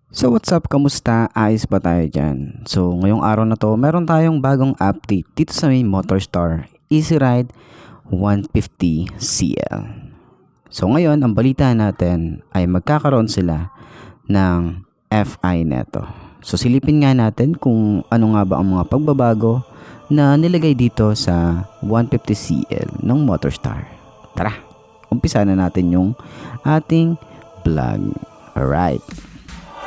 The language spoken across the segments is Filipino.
So what's up, kamusta? Ayos ba tayo dyan? So ngayong araw na to, meron tayong bagong update dito sa may Motorstar Easy Ride 150CL. So ngayon, ang balita natin ay magkakaroon sila ng FI neto. So silipin nga natin kung ano nga ba ang mga pagbabago na nilagay dito sa 150CL ng Motorstar. Tara, umpisa na natin yung ating vlog. Alright.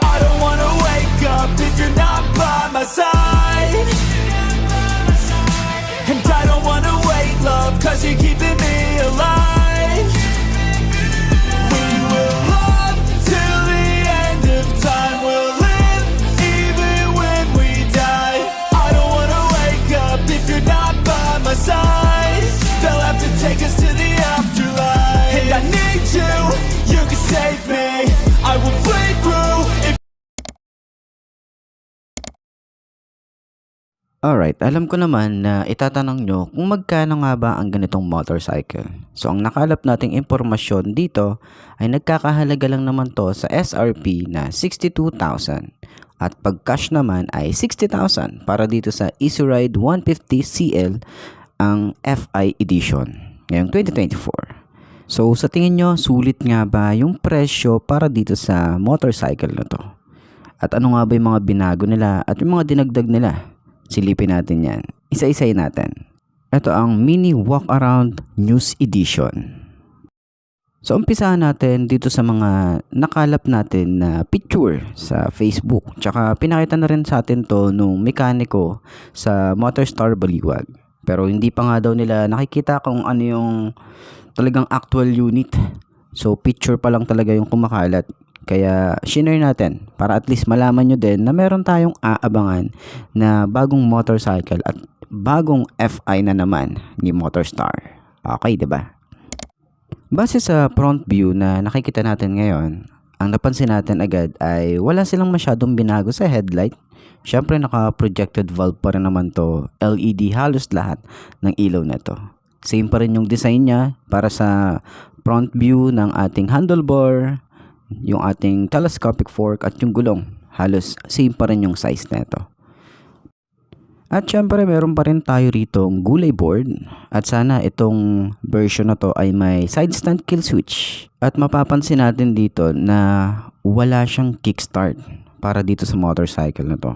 I don't wanna wake up if you're not by my side. And I don't wanna wait, love, cause you're keeping me alive. We will love till the end of time. We'll live even when we die. I don't wanna wake up if you're not by my side. They'll have to take us to the afterlife. And I need you, you can save me. I will play through if Alright, alam ko naman na itatanong nyo kung magkano nga ba ang ganitong motorcycle. So ang nakalap nating impormasyon dito ay nagkakahalaga lang naman to sa SRP na 62,000 at pag cash naman ay 60,000 para dito sa Easy Ride 150CL ang FI edition ngayong 2024. So sa tingin nyo, sulit nga ba yung presyo para dito sa motorcycle na to? At ano nga ba yung mga binago nila at yung mga dinagdag nila? Silipin natin yan. Isa-isay natin. Ito ang Mini Walk Around News Edition. So umpisahan natin dito sa mga nakalap natin na picture sa Facebook. Tsaka pinakita na rin sa atin to nung mekaniko sa Motorstar Baliwag. Pero hindi pa nga daw nila nakikita kung ano yung talagang actual unit. So picture pa lang talaga yung kumakalat. Kaya share natin para at least malaman nyo din na meron tayong aabangan na bagong motorcycle at bagong FI na naman ni Motorstar. Okay, diba? Base sa front view na nakikita natin ngayon, ang napansin natin agad ay wala silang masyadong binago sa headlight. Syempre naka-projected valve pa rin naman to, LED halos lahat ng ilaw na to. Same pa rin yung design niya para sa front view ng ating handlebar, yung ating telescopic fork at yung gulong. Halos same pa rin yung size nito. At syempre meron pa rin tayo rito ang gulay board at sana itong version na to ay may side stand kill switch. At mapapansin natin dito na wala siyang kickstart para dito sa motorcycle na to.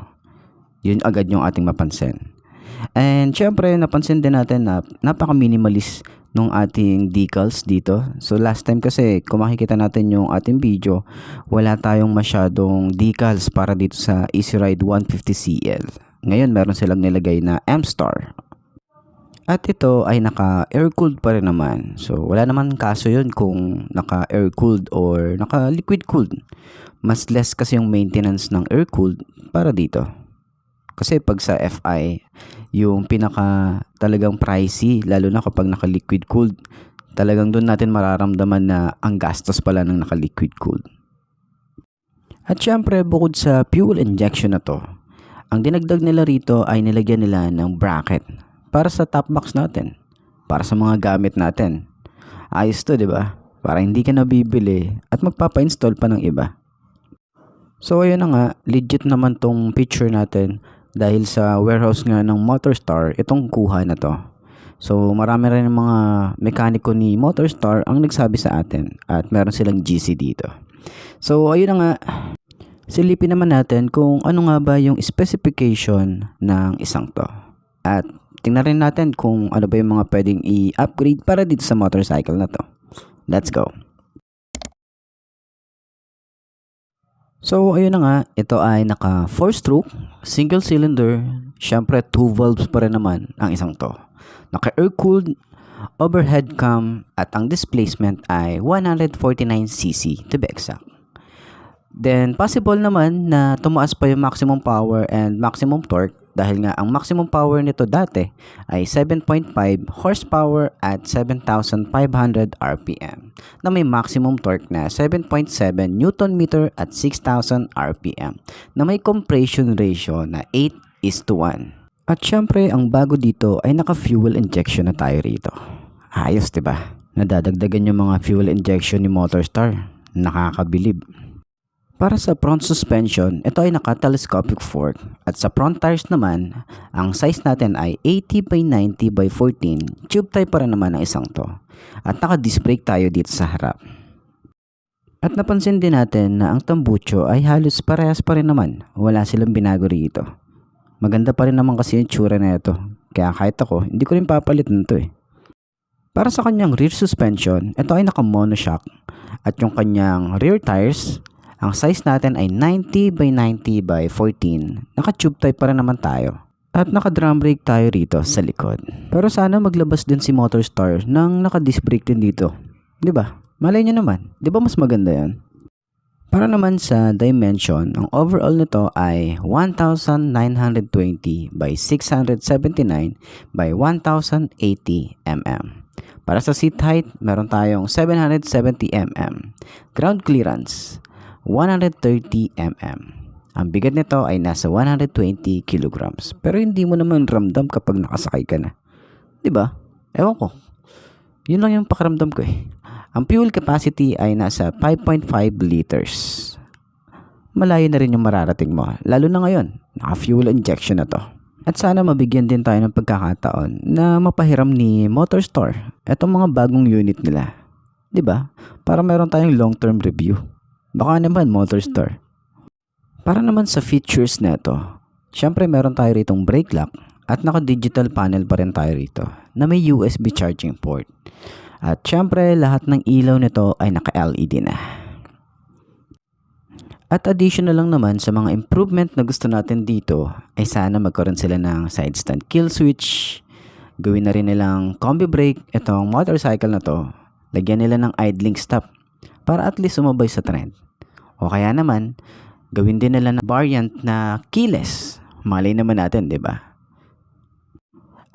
Yun agad yung ating mapansin. And syempre napansin din natin na napaka-minimalist nung ating decals dito. So last time kasi kung makikita natin yung ating video, wala tayong masyadong decals para dito sa Easy Ride 150CL. Ngayon meron silang nilagay na M-Star. At ito ay naka-air-cooled pa rin naman. So wala naman kaso yun kung naka-air-cooled or naka-liquid-cooled. Mas less kasi yung maintenance ng air-cooled para dito. Kasi pag sa FI, yung pinaka talagang pricey, lalo na kapag naka-liquid cooled, talagang doon natin mararamdaman na ang gastos pala ng naka-liquid cooled. At syempre, bukod sa fuel injection na to, ang dinagdag nila rito ay nilagyan nila ng bracket para sa top box natin, para sa mga gamit natin. Ayos to, di ba? Para hindi ka nabibili at magpapa-install pa ng iba. So ayun na nga, legit naman tong picture natin. Dahil sa warehouse nga ng Motorstar, itong kuha na to. So marami rin mga mekaniko ni Motorstar ang nagsabi sa atin at meron silang GC dito. So ayun na nga, silipin naman natin kung ano nga ba yung specification ng isang to. At tingnan rin natin kung ano ba yung mga pwedeng i-upgrade para dito sa motorcycle na to. Let's go! So ayun na nga, ito ay naka 4-stroke, single cylinder, syempre 2 valves pa rin naman ang isang to. Naka air-cooled, overhead cam at ang displacement ay 149cc to be exact. Then possible naman na tumaas pa yung maximum power and maximum torque dahil nga ang maximum power nito dati ay 7.5 horsepower at 7,500 RPM na may maximum torque na 7.7 Newton meter at 6,000 RPM na may compression ratio na 8:1. At syempre ang bago dito ay naka fuel injection na tayo rito. Ayos, diba? Nadadagdagan yung mga fuel injection ni Motorstar. Nakakabilib. Para sa front suspension, ito ay naka-telescopic fork. At sa front tires naman, ang size natin ay 80 by 90 by 14. Tube type pa rin naman ang isang to. At naka-disc brake tayo dito sa harap. At napansin din natin na ang tambucho ay halos parehas pa rin naman. Wala silang binago rito. Maganda pa rin naman kasi yung tsura na ito. Kaya kahit ako, hindi ko rin papalit nito eh. Para sa kanyang rear suspension, ito ay naka-monoshock. At yung kanyang rear tires, ang size natin ay 90 by 90 by 14. Naka-tube type pa rin naman tayo. At naka-drum brake tayo rito sa likod. Pero sana maglabas din si Motorstar ng naka-disc brake din dito. 'Di ba? Malay nyo naman. 'Di ba mas maganda 'yan? Para naman sa dimension, ang overall nito ay 1,920 by 679 by 1,080 mm. Para sa seat height, meron tayong 770 mm. Ground clearance, 130 mm. Ang bigat nito ay nasa 120 kilograms. Pero hindi mo naman ramdam kapag nakasakay ka na. 'Di ba? Ewan ko. Yun lang yung pakiramdam ko eh. Ang fuel capacity ay nasa 5.5 liters. Malayo na rin yung mararating mo. Lalo na ngayon, naka-fuel injection na to. At sana mabigyan din tayo ng pagkakataon na mapahiram ni Motorstar itong mga bagong unit nila. 'Di ba? Para meron tayong long-term review. Baka naman Motorstar. Para naman sa features nito, syempre meron tayo ritong brake lock at naka-digital panel pa rin tayo rito na may USB charging port. At syempre lahat ng ilaw nito ay naka-LED na. At additional lang naman sa mga improvement na gusto natin dito ay sana magkaroon sila ng side stand kill switch. Gawin na rin nilang combi brake itong motorcycle na to. Lagyan nila ng idling stop para at least sumabay sa trend. O kaya naman, gawin din nila na variant na keyless. Malay naman natin, 'di ba?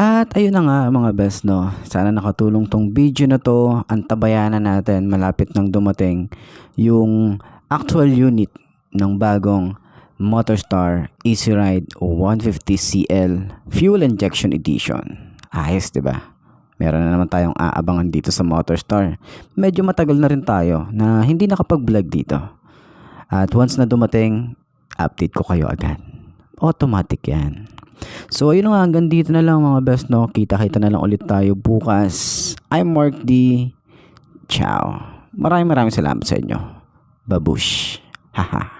At ayun na nga mga best no. Sana nakatulong tong video na to. Antabayan na natin malapit nang dumating yung actual unit ng bagong Motorstar Easy Ride 150cl Fuel Injection Edition. Ayos, 'di ba? Meron na naman tayong aabangan dito sa Motorstar. Medyo matagal na rin tayo na hindi nakapag-vlog dito. At once na dumating, update ko kayo agad. Automatic yan. So ayun nga, hanggang dito na lang mga best no. Kita-kita na lang ulit tayo bukas. I'm Mark D. Ciao. Maraming salamat sa inyo. Babush. Haha.